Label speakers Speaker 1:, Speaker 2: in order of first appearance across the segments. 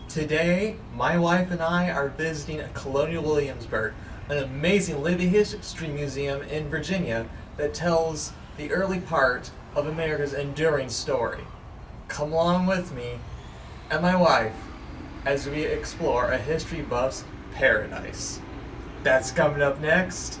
Speaker 1: Today, my wife and I are visiting Colonial Williamsburg, an amazing living history museum in Virginia that tells the early part of America's enduring story. Come along with me and my wife as we explore a history buff's paradise. That's coming up next.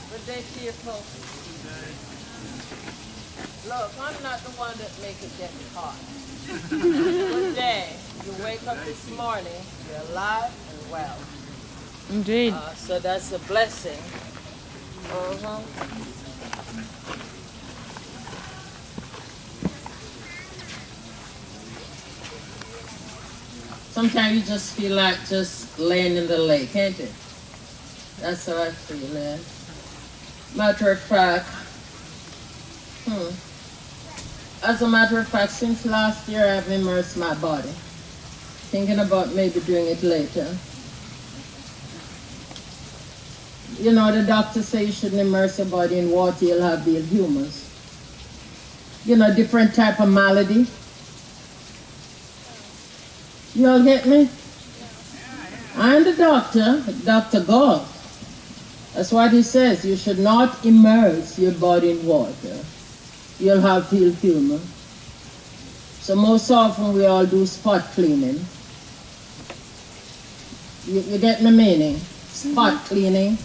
Speaker 2: Good day to you folks. Look, I'm not the one that make it get hot. Good day. You wake up this morning, you're alive and well.
Speaker 3: Indeed.
Speaker 2: So that's a blessing. Sometimes you just feel like just laying in the lake, can't it? That's how I feel, man. Matter of fact, as a matter of fact, since last year I've immersed my body. Thinking about maybe doing it later. You know, the doctor says you shouldn't immerse your body in water, you'll have the humors. You know, different type of malady. You all get me? I'm the doctor, Dr. Goff. That's what he says. You should not immerse your body in water. You'll have ill humor. So most often we all do spot cleaning. You get my meaning? Spot cleaning.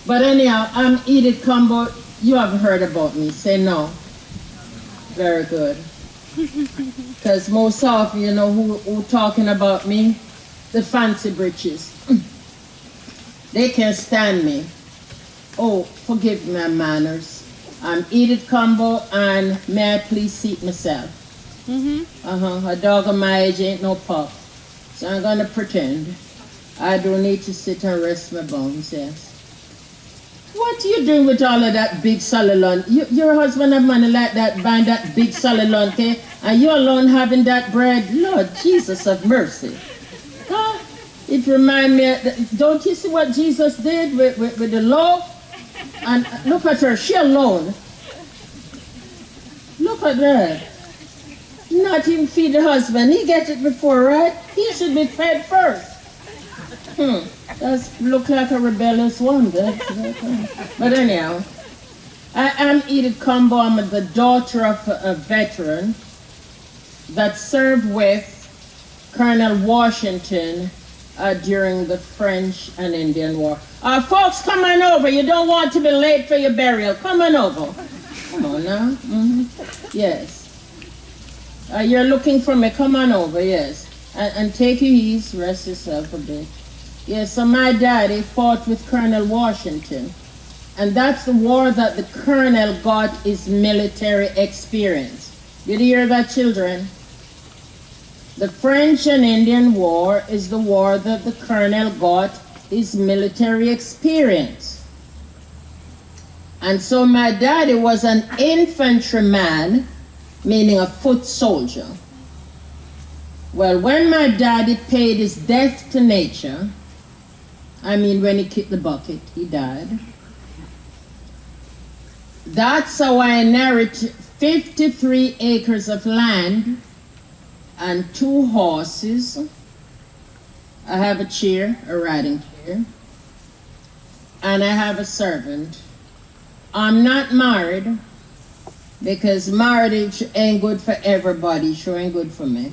Speaker 2: But anyhow, I'm Edith Cumbo. You haven't heard about me. Say no. Very good. Because most often, you know who talking about me? The fancy britches. They can't stand me. Oh, forgive my manners. I'm Edith Cumbo, and may I please seat myself? A dog of my age ain't no pup. So I'm gonna pretend. I don't need to sit and rest my bones, yes. What are you doing with all of that big salon? Your husband have money like that, buying that big salon, okay? And you alone having that bread? Lord Jesus of mercy. Huh? It reminds me, don't you see what Jesus did with the loaf? And look at her, she alone. Look at that. Not even feed the husband. He gets it before, right? He should be fed first. Does look like a rebellious one. But anyhow, I am Edith Cumbo. I'm the daughter of a veteran that served with Colonel Washington during the French and Indian War. Folks, come on over. You don't want to be late for your burial. Come on over. Come on now. Yes. You're looking for me. Come on over, yes. And take your ease. Rest yourself a bit. Yes, so my daddy fought with Colonel Washington. And that's the war that the colonel got his military experience. Did you hear that, children? The French and Indian War is the war that the colonel got his military experience. And so my daddy was an infantryman, meaning a foot soldier. Well, when my daddy paid his death to nature, I mean when he kicked the bucket, he died. That's how I inherited 53 acres of land and 2 horses. I have a chair, a riding chair, and I have a servant. I'm not married because marriage ain't good for everybody, sure ain't good for me.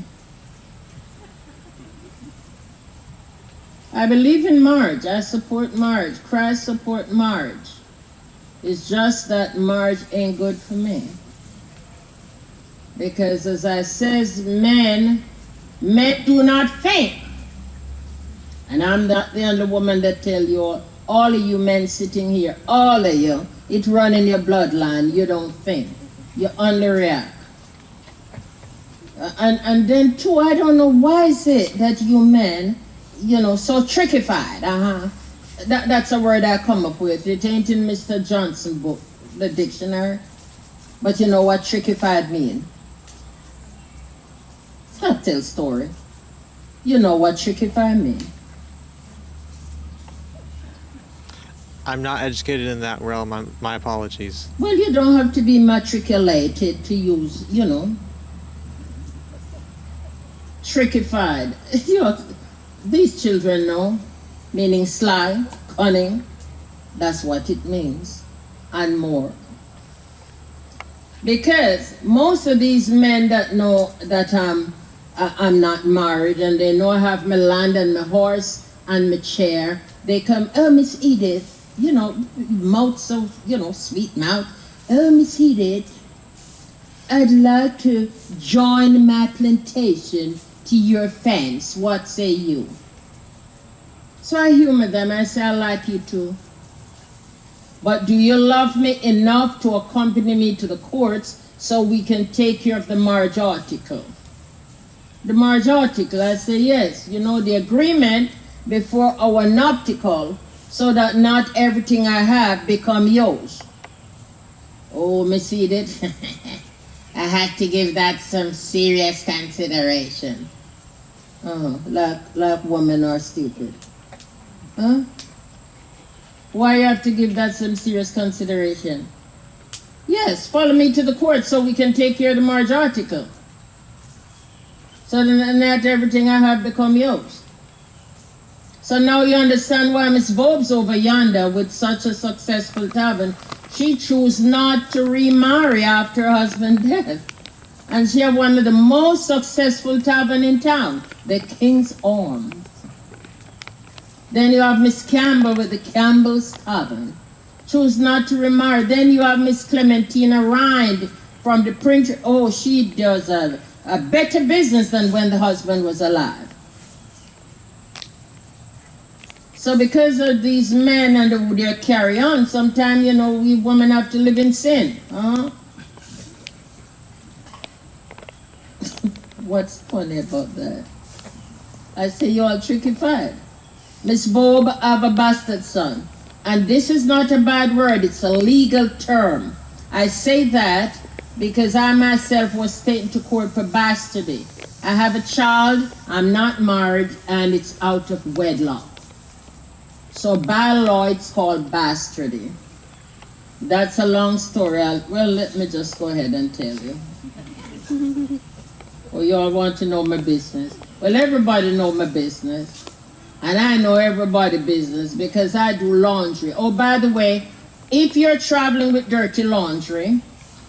Speaker 2: I believe in marriage. I support marriage. Christ support marriage. It's just that marriage ain't good for me. Because as I says, men do not think. And I'm not the only woman that tell you, all of you men sitting here, all of you, it run in your bloodline. You don't think. You only react. And then too, I don't know why is it that you men, so trickified, That's a word I come up with. It ain't in Mr. Johnson's book, the dictionary. But you know what trickified mean? It's not tell story. You know what trickified mean.
Speaker 3: I'm not educated in that realm. My apologies.
Speaker 2: Well, you don't have to be matriculated to use, trickified. These children know, meaning sly, cunning. That's what it means, and more. Because most of these men that know that I'm not married and they know I have my land and my horse and my chair, they come, oh, Miss Edith, mouth so, sweet mouth. Oh, Miss Edith, I'd like to join my plantation to your fence. What say you? So I humor them. I say, I like you too. But do you love me enough to accompany me to the courts so we can take care of the marriage article? The marriage article, I say yes. The agreement before our nuptial, so that not everything I have become yours. Oh, Miss Edith, I had to give that some serious consideration. Oh, like women are stupid. Huh? Why you have to give that some serious consideration? Yes, follow me to the court so we can take care of the marriage article. So then not everything I have become yours. So now you understand why Miss Bob's over yonder with such a successful tavern. She chose not to remarry after her husband's death. And she had one of the most successful tavern in town, the King's Arms. Then you have Miss Campbell with the Campbell's Tavern. Chose not to remarry. Then you have Miss Clementina Rind from the printer. Oh, she does a better business than when the husband was alive. So because of these men and their carry on, sometimes, we women have to live in sin. Huh? What's funny about that? I say you all trickified. Miss Bob have a bastard son. And this is not a bad word, it's a legal term. I say that because I myself was taken to court for bastardy. I have a child, I'm not married, and it's out of wedlock. So by law, it's called bastardy. That's a long story. Let me just go ahead and tell you. Well, you all want to know my business. Well, everybody know my business. And I know everybody's business because I do laundry. Oh, by the way, if you're traveling with dirty laundry,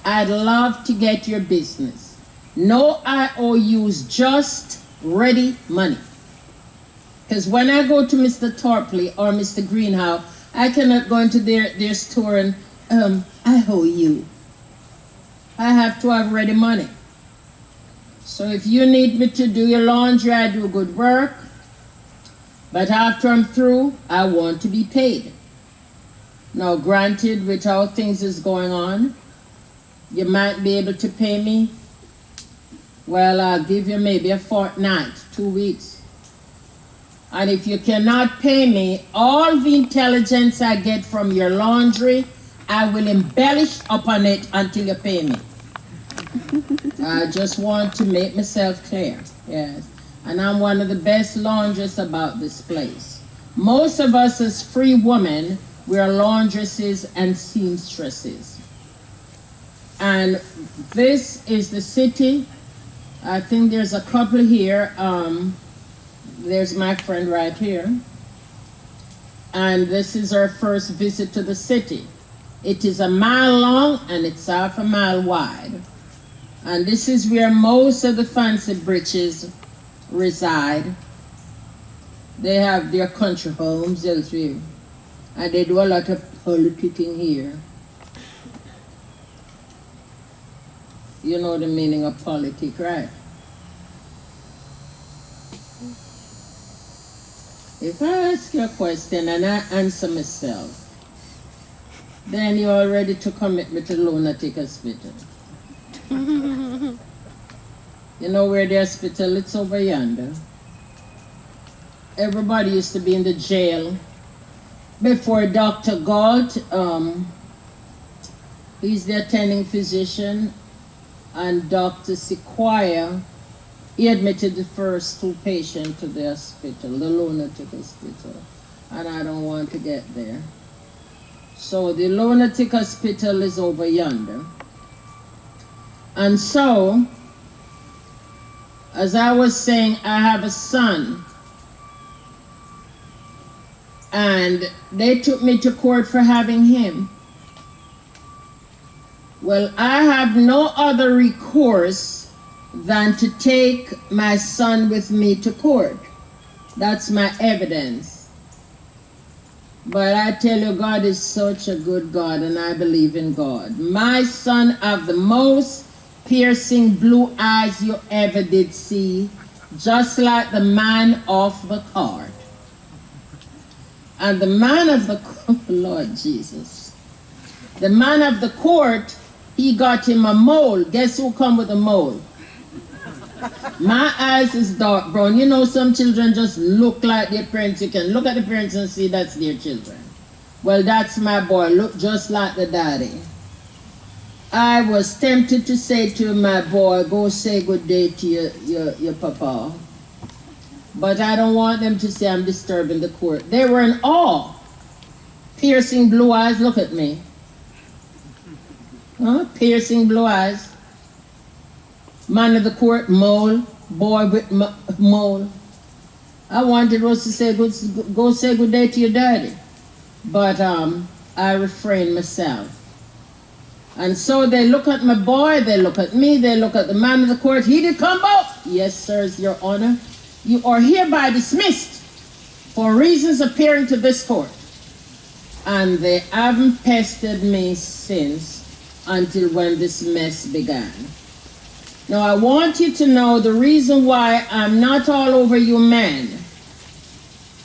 Speaker 2: I'd love to get your business. No IOUs, just ready money. Because when I go to Mr. Torpley or Mr. Greenhouse, I cannot go into their store and, I owe you. I have to have ready money. So if you need me to do your laundry, I do good work. But after I'm through, I want to be paid. Now, granted, with how things is going on, you might be able to pay me. Well, I'll give you maybe a fortnight, 2 weeks. And if you cannot pay me, all the intelligence I get from your laundry, I will embellish upon it until you pay me. I just want to make myself clear, yes. And I'm one of the best laundresses about this place. Most of us as free women, we are laundresses and seamstresses. And this is the city. I think there's a couple here. There's my friend right here. And this is our first visit to the city. It is a mile long and it's half a mile wide. And this is where most of the fancy britches reside. They have their country homes elsewhere. And they do a lot of politicking here. You know the meaning of politic, right? If I ask you a question and I answer myself, then you're all ready to commit me to lunatic hospital. You know where the hospital? It's over yonder. Everybody used to be in the jail before Dr. Galt. He's the attending physician, and Dr. Sequoia, he admitted the first 2 patients to the hospital, the lunatic hospital, and I don't want to get there. So the lunatic hospital is over yonder. And so, as I was saying, I have a son, and they took me to court for having him. Well, I have no other recourse than to take my son with me to court. That's my evidence. But I tell you, God is such a good God, and I believe in God. My son have the most piercing blue eyes you ever did see, just like the man of the card. And the man of the Lord Jesus, the man of the court, he got him a mole. Guess who come with a mole? My eyes is dark brown. You know, some children just look like their parents. You can look at the parents and see that's their children. Well, that's my boy. Look just like the daddy. I was tempted to say to my boy, go say good day to your papa. But I don't want them to say I'm disturbing the court. They were in awe. Piercing blue eyes, look at me. Huh? Piercing blue eyes. Man of the court, mole. Boy with mole. I wanted was to say, go say good day to your daddy. But I refrained myself. And so they look at my boy, they look at me, they look at the man of the court. He did Cumbo. Yes, sirs, your honor. You are hereby dismissed for reasons appearing to this court. And they haven't pestered me since, until when this mess began. Now I want you to know the reason why I'm not all over you men.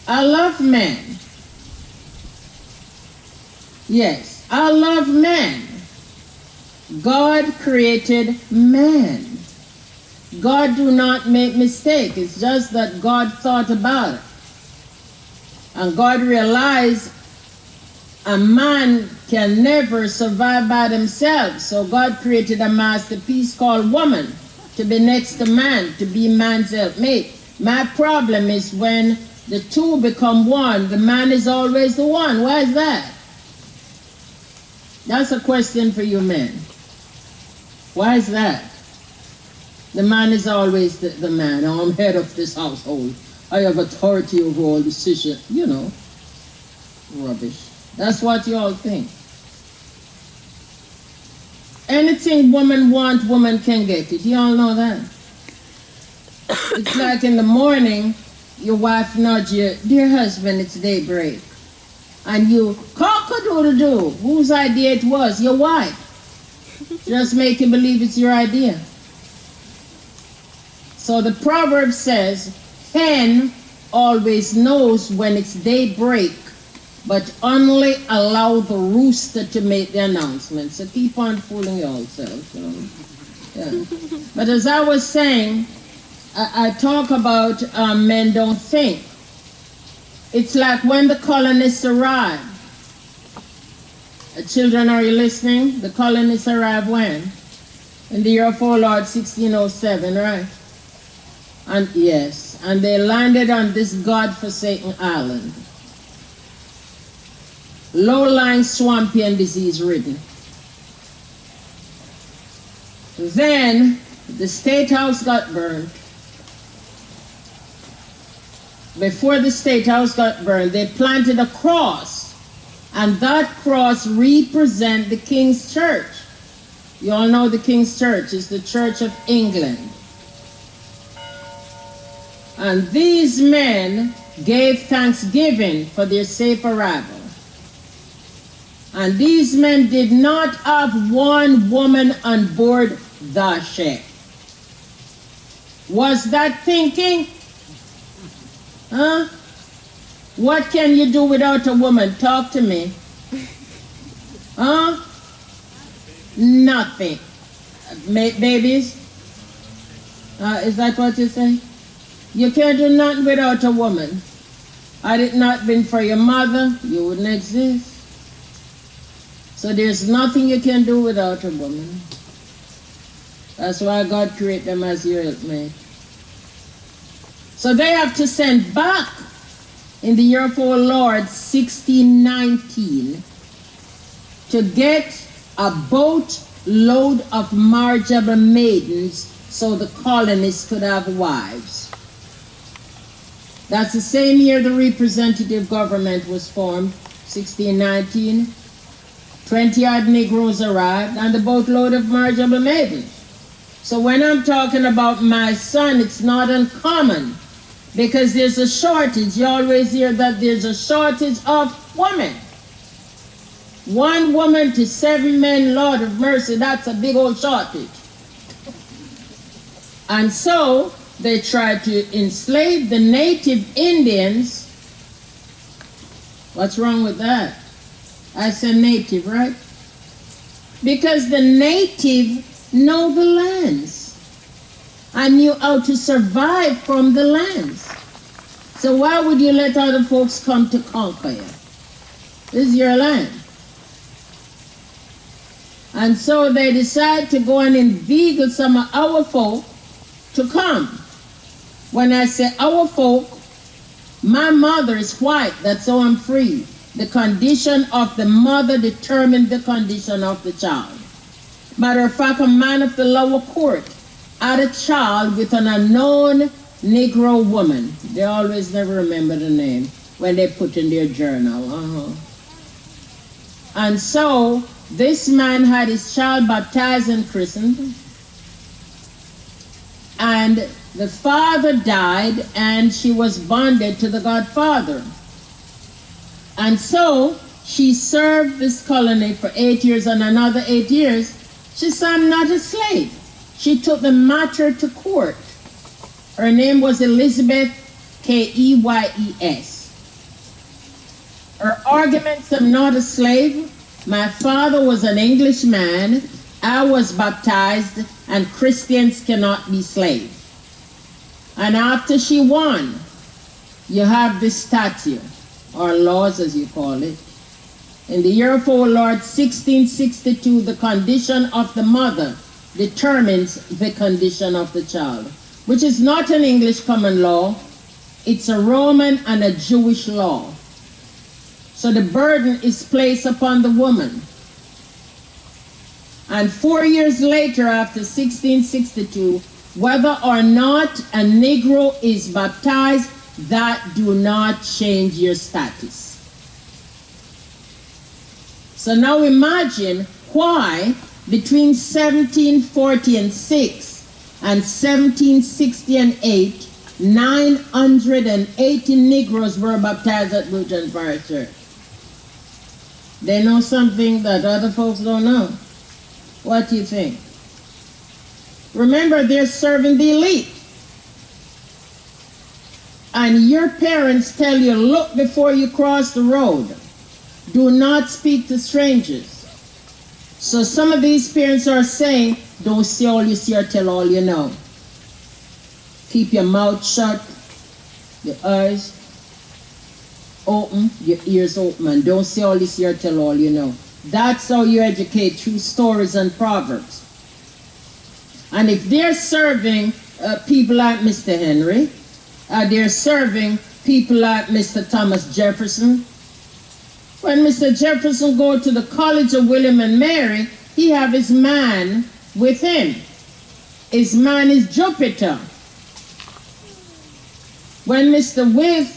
Speaker 2: I love men. Yes, I love men. God created man. God do not make mistake. It's just that God thought about it. And God realized a man can never survive by themselves. So God created a masterpiece called woman to be next to man, to be man's helpmate. My problem is when the two become one, the man is always the one. Why is that? That's a question for you men. Why is that? The man is always the man. I'm head of this household. I have authority over all decisions. You know, rubbish. That's what you all think. Anything woman want, woman can get it. You all know that. It's like in the morning, your wife nudge you, dear husband, it's daybreak. And you, cock-a-doodle-doo. Whose idea it was? Your wife. Just make you believe it's your idea. So the proverb says, hen always knows when it's daybreak, but only allow the rooster to make the announcement. So keep on fooling yourselves. You know? Yeah. But as I was saying, I talk about men don't think. It's like when the colonists arrived. Children, are you listening? The colonists arrived when? In the year of our Lord, 1607, right? And yes, and they landed on this God-forsaken island. Low-lying, swampy, and disease-ridden. Then the State House got burned. Before the State House got burned, they planted a cross, and that cross represents the King's Church. You all know the King's Church is the Church of England. And these men gave thanksgiving for their safe arrival. And these men did not have one woman on board the ship. Was that thinking? Huh? What can you do without a woman? Talk to me. Huh? Nothing. Babies? Is that what you say? You can't do nothing without a woman. Had it not been for your mother, you wouldn't exist. So there's nothing you can do without a woman. That's why God created them as your helpmate. So they have to send back in the year of our Lord 1619 to get a boat load of marriageable maidens so the colonists could have wives. That's the same year the representative government was formed, 1619. 20-odd Negroes arrived and the boatload of marriageable maidens. So when I'm talking about my son, it's not uncommon because there's a shortage. You always hear that there's a shortage of women. 1 woman to 7 men, Lord of mercy, that's a big old shortage. And so they tried to enslave the native Indians. What's wrong with that? I said native, right? Because the native know the lands and knew how to survive from the lands. So why would you let other folks come to conquer you? This is your land. And so they decide to go and inveigle some of our folk to come. When I say our folk, my mother is white, that's how I'm free. The condition of the mother determined the condition of the child. Matter of fact, a man of the lower court had a child with an unknown Negro woman. They always never remember the name when they put in their journal. And so this man had his child baptized and christened. And the father died and she was bonded to the godfather. And so she served this colony for 8 years and another 8 years. She said, I'm not a slave. She took the matter to court. Her name was Elizabeth, Keyes. Her arguments, I'm not a slave. My father was an Englishman. I was baptized, and Christians cannot be slaves. And after she won, you have this statute, or laws as you call it. In the year of our Lord 1662, the condition of the mother determines the condition of the child, which is not an English common law. It's a Roman and a Jewish law. So the burden is placed upon the woman. And 4 years later, after 1662, whether or not a Negro is baptized, that do not change your status. So now imagine why between 1740 and 6 and 1760 and 8, 980 Negroes were baptized at Lutheran Parish Church. They know something that other folks don't know. What do you think? Remember, they're serving the elite. And your parents tell you, look before you cross the road. Do not speak to strangers. So some of these parents are saying, don't say all you see or tell all you know. Keep your mouth shut, your eyes open, your ears open, and don't say all you see or tell all you know. That's how you educate through stories and proverbs. And if they're serving people like Mr. Henry, they're serving people like Mr. Thomas Jefferson. When Mr. Jefferson go to the College of William and Mary, he have his man with him. His man is Jupiter. When Mr. With,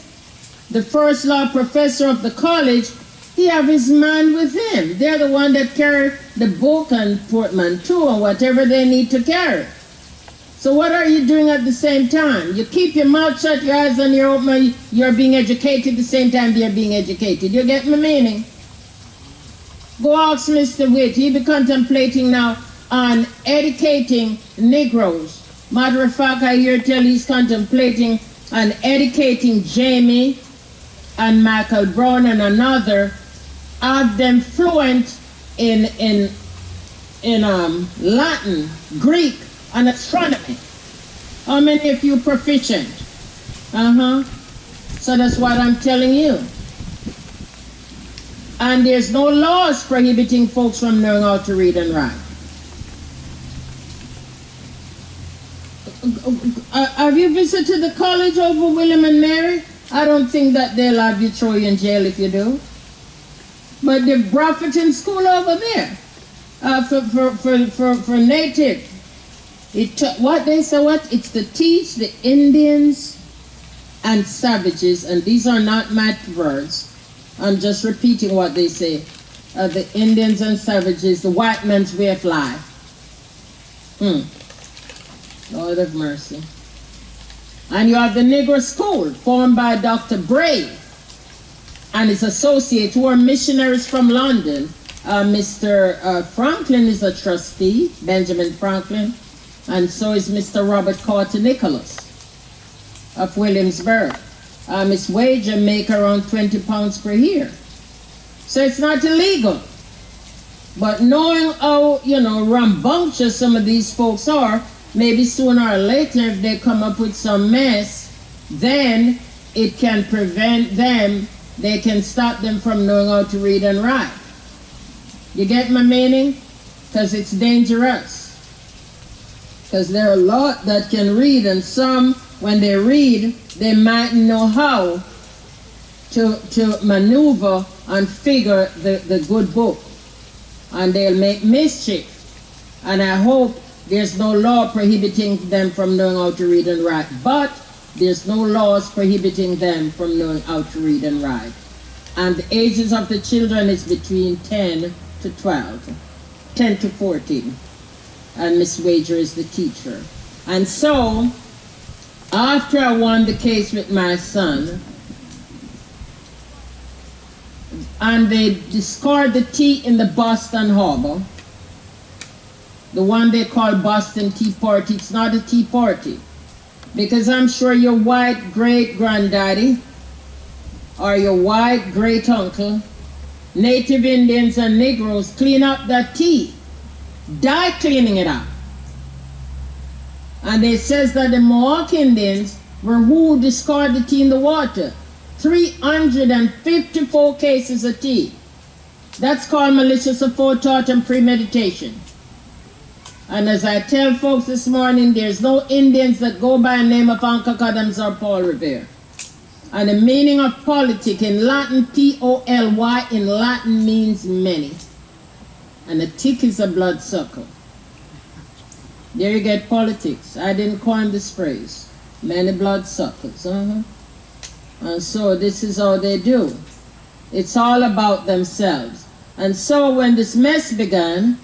Speaker 2: the first law professor of the college, he have his man with him. They're the one that carry the book and portmanteau and whatever they need to carry. So what are you doing at the same time? You keep your mouth shut, your eyes on your open, you're being educated at the same time they're being educated. You get my meaning? Go ask Mr. Witt. He be contemplating now on educating Negroes. Matter of fact, I hear tell he's contemplating on educating Jamie and Michael Brown and another, have them fluent in Latin, Greek, and astronomy. How many of you proficient? So that's what I'm telling you. And there's no laws prohibiting folks from knowing how to read and write. Have you visited the college over William and Mary? I don't think that they'll have you throw you in jail if you do. But the Brofferton School over there, for native, what they say, what? It's to teach the Indians and savages, and these are not my words. I'm just repeating what they say. The Indians and savages, the white man's way of life. Lord of mercy. And you have the Negro School, formed by Dr. Bray and his associates, who are missionaries from London. Mr. Franklin is a trustee, Benjamin Franklin, and so is Mr. Robert Carter Nicholas of Williamsburg. His wages make around £20 per year. So it's not illegal. But knowing how, rambunctious some of these folks are, maybe sooner or later, if they come up with some mess, then it can prevent them, they can stop them from knowing how to read and write. You get my meaning? Because it's dangerous. Because there are a lot that can read, and some, when they read, they might know how to maneuver and figure the good book. And they'll make mischief. And I hope there's no law prohibiting them from knowing how to read and write. But there's no laws prohibiting them from knowing how to read and write. And the ages of the children is between 10 to 12, 10 to 14. And Miss Wager is the teacher. And so, after I won the case with my son, and they discarded the tea in the Boston Harbor, the one they call Boston Tea Party, it's not a tea party. Because I'm sure your white great-granddaddy or your white great-uncle, Native Indians and Negroes clean up that tea. Die cleaning it up. And it says that the Mohawk Indians were who discarded the tea in the water. 354 cases of tea. That's called malicious aforethought and premeditation. And as I tell folks this morning, there's no Indians that go by the name of Uncle Adams or Paul Revere. And the meaning of politic in Latin, P-O-L-Y, in Latin means many. And a tick is a bloodsucker. There you get politics. I didn't coin this phrase. Many bloodsuckers. And so this is how they do. It's all about themselves. And so when this mess began,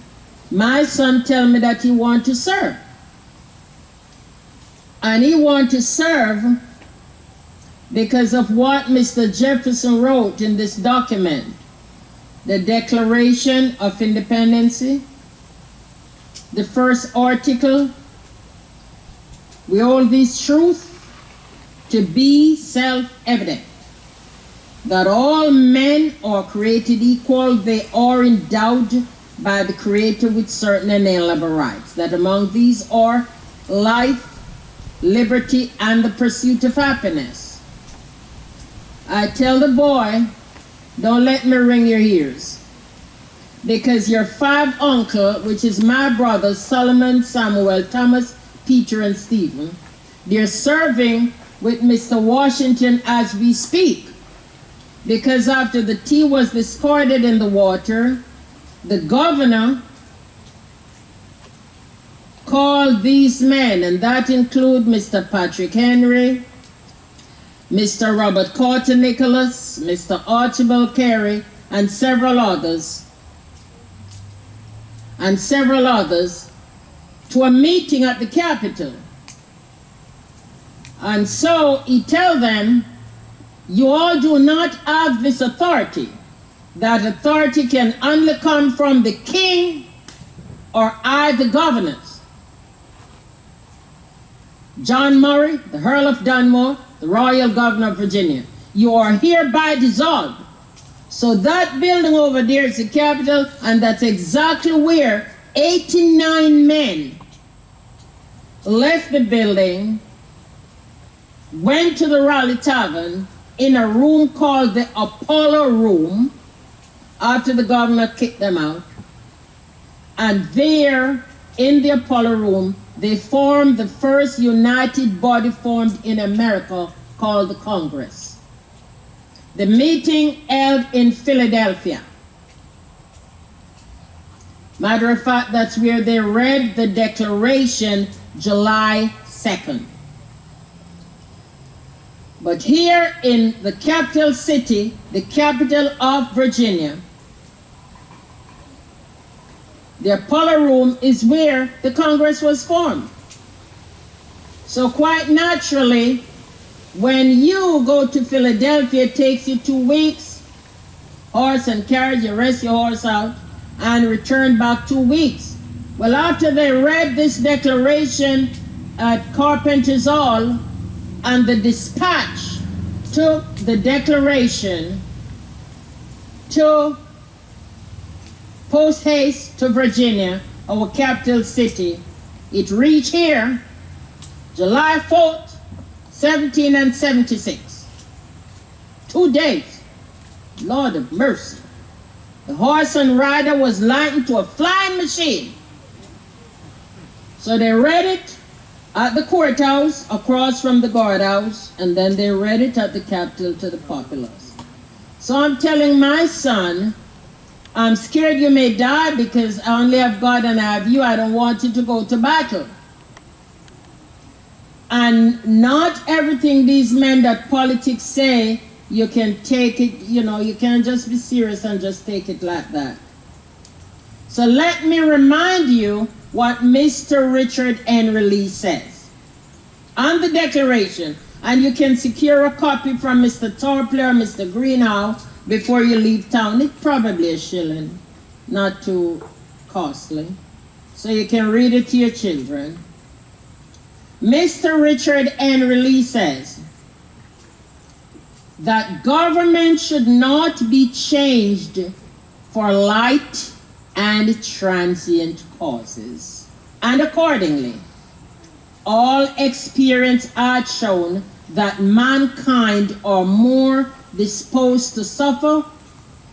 Speaker 2: my son told me that he wanted to serve. And he wanted to serve because of what Mr. Jefferson wrote in this document, the Declaration of Independence, the first article. We hold this truth to be self-evident, that all men are created equal, they are endowed by the Creator with certain inalienable rights, that among these are life, liberty, and the pursuit of happiness. I tell the boy, don't let me ring your ears, because your five uncle, which is my brothers, Solomon, Samuel, Thomas, Peter, and Stephen, they're serving with Mr. Washington as we speak, because after the tea was discarded in the water, the governor called these men, and that include Mr. Patrick Henry, Mr. Robert Carter Nicholas, Mr. Archibald Carey, and several others, to a meeting at the Capitol. And so he tell them, you all do not have this authority. That authority can only come from the king or I, the governors. John Murray, the Earl of Dunmore, the Royal Governor of Virginia, you are hereby dissolved. So that building over there is the Capitol, and that's exactly where 89 men left the building, went to the Raleigh Tavern, in a room called the Apollo Room after the governor kicked them out. And there, in the Apollo Room, they formed the first united body formed in America called the Congress. The meeting held in Philadelphia. Matter of fact, that's where they read the Declaration July 2nd. But here in the capital city, the capital of Virginia, the Apollo Room is where the Congress was formed. So quite naturally, when you go to Philadelphia, it takes you 2 weeks, horse and carriage, you rest your horse out, and return back 2 weeks. Well, after they read this declaration at Carpenter's Hall, and the dispatch took the declaration to post haste to Virginia, our capital city. It reached here July 4th, 1776. 2 days. Lord of mercy. The horse and rider was likened to a flying machine. So they read it at the courthouse across from the guardhouse, and then they read it at the Capitol to the populace. So I'm telling my son, I'm scared you may die because I only have God and I have you. I don't want you to go to battle. And not everything these men that politics say, you can take it, you can't just be serious and just take it like that. So let me remind you what Mr. Richard Henry Lee says on the Declaration, and you can secure a copy from Mr. Torpler or Mr. Greenhouse before you leave town. It's probably $1, not too costly, so you can read it to your children. Mr. Richard Henry Lee says that government should not be changed for light and transient causes. And accordingly, all experience had shown that mankind are more disposed to suffer,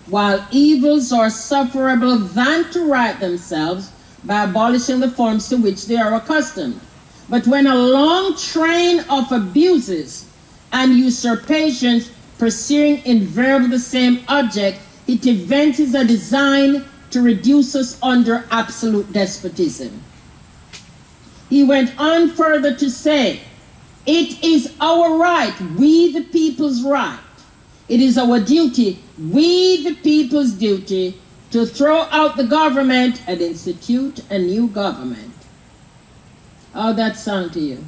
Speaker 2: while evils are sufferable than to right themselves by abolishing the forms to which they are accustomed. But when a long train of abuses and usurpations pursuing invariably the same object, it evinces a design to reduce us under absolute despotism. He went on further to say, it is our right, we the people's right. It is our duty, we the people's duty, to throw out the government and institute a new government. How that sound to you?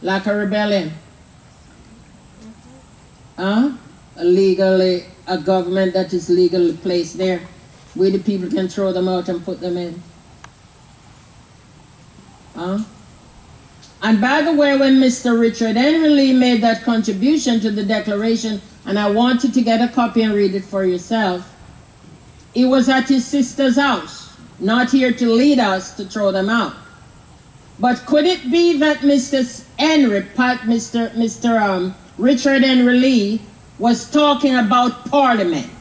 Speaker 2: Like a rebellion? A government that is legally placed there. We the people can throw them out and put them in. And by the way, when Mr. Richard Henry Lee made that contribution to the Declaration, and I want you to get a copy and read it for yourself, he was at his sister's house, not here to lead us to throw them out. But could it be that Mr. Richard Henry Lee was talking about Parliament?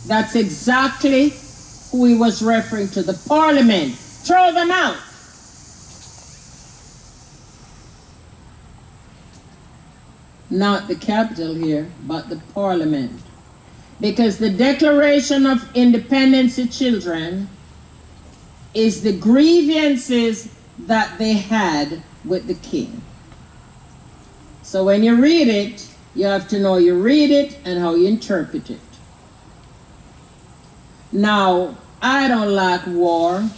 Speaker 2: That's exactly who he was referring to, the Parliament. Throw them out. Not the capital here, but the Parliament. Because the Declaration of Independence to children is the grievances that they had with the king. So when you read it, you have to know you read it and how you interpret it. Now, I don't like war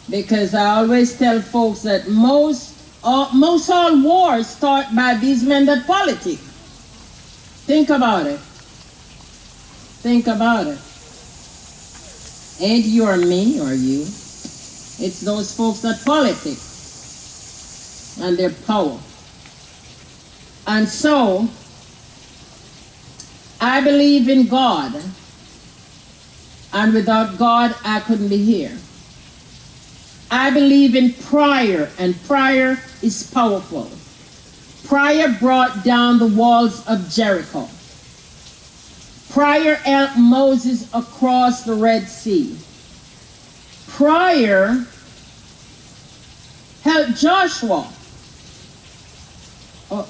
Speaker 2: because I always tell folks that most all wars start by these men that politic. Think about it. Think about it. Ain't you or me or you. It's those folks that politic and their power. And so, I believe in God. And without God, I couldn't be here. I believe in prayer, and prayer is powerful. Prayer brought down the walls of Jericho. Prayer helped Moses across the Red Sea. Prayer helped Joshua. Oh,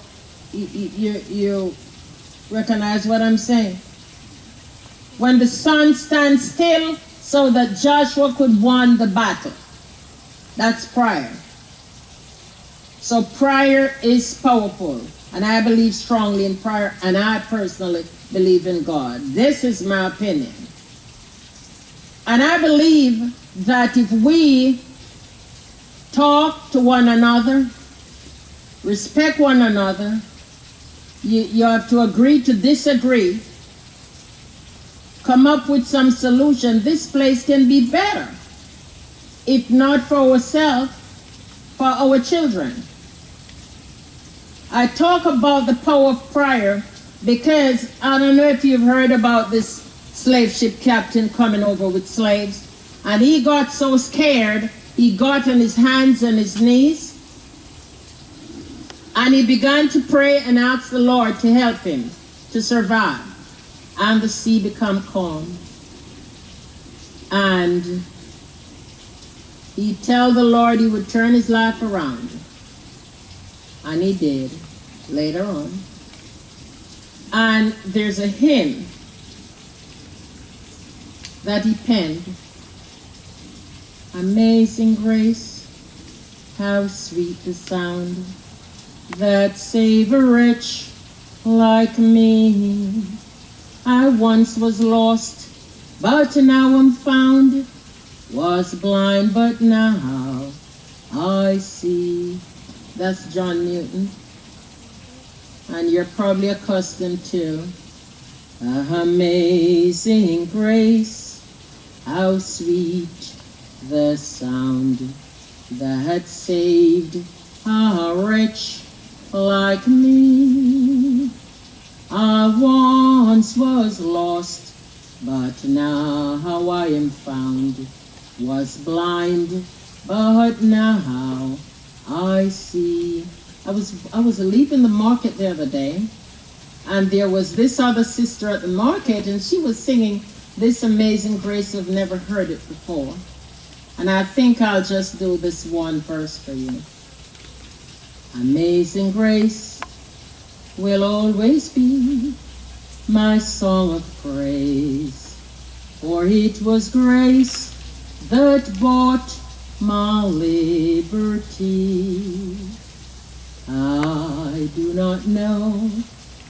Speaker 2: you recognize what I'm saying? When the sun stands still so that Joshua could win the battle. That's prayer. So prayer is powerful. And I believe strongly in prayer. And I personally believe in God. This is my opinion. And I believe that if we talk to one another, respect one another, you have to agree to disagree, come up with some solution, this place can be better. If not for ourselves, for our children. I talk about the power of prayer because I don't know if you've heard about this slave ship captain coming over with slaves, and he got so scared, he got on his hands and his knees, and he began to pray and ask the Lord to help him to survive. And the sea became calm. And he told the Lord he would turn his life around. And he did later on. And there's a hymn that he penned. Amazing grace, how sweet the sound that saved a wretch like me. I once was lost, but now I'm found. Was blind, but now I see. That's John Newton. And you're probably accustomed to amazing grace, how sweet the sound that saved a wretch like me. I once was lost, but now I am found. Was blind, but now I see. I was leaving the market the other day, and there was this other sister at the market, and she was singing this Amazing Grace. I've never heard it before. And I think I'll just do this one verse for you. Amazing grace will always be my song of praise, for it was grace that bought my liberty. I do not know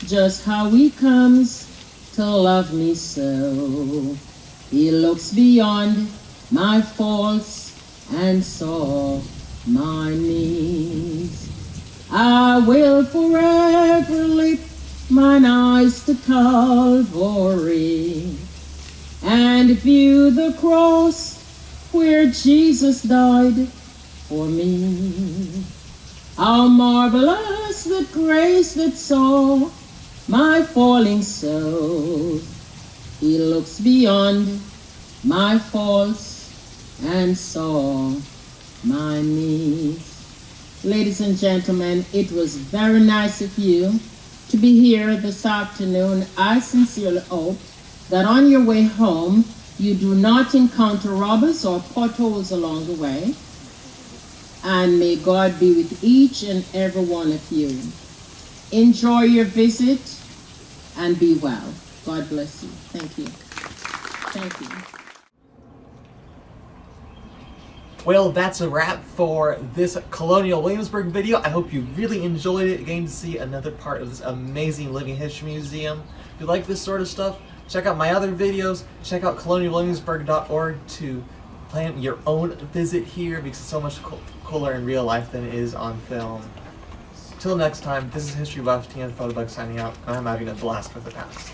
Speaker 2: just how he comes to love me so. He looks beyond my faults and saw my needs. I will forever lift mine eyes to Calvary and view the cross where Jesus died for me. How marvelous the grace that saw my falling soul. He looks beyond my faults and saw my needs. Ladies and gentlemen, it was very nice of you to be here this afternoon. I sincerely hope that on your way home, you do not encounter robbers or potholes along the way. And may God be with each and every one of you. Enjoy your visit and be well. God bless you. Thank you. Thank you.
Speaker 1: Well, that's a wrap for this Colonial Williamsburg video. I hope you really enjoyed it, getting to see another part of this amazing living history museum. If you like this sort of stuff, check out my other videos. Check out colonialwilliamsburg.org to plan your own visit here, because it's so much cooler in real life than it is on film. Till next time, this is History Buff, TN Photobug signing out, and I'm having a blast with the past.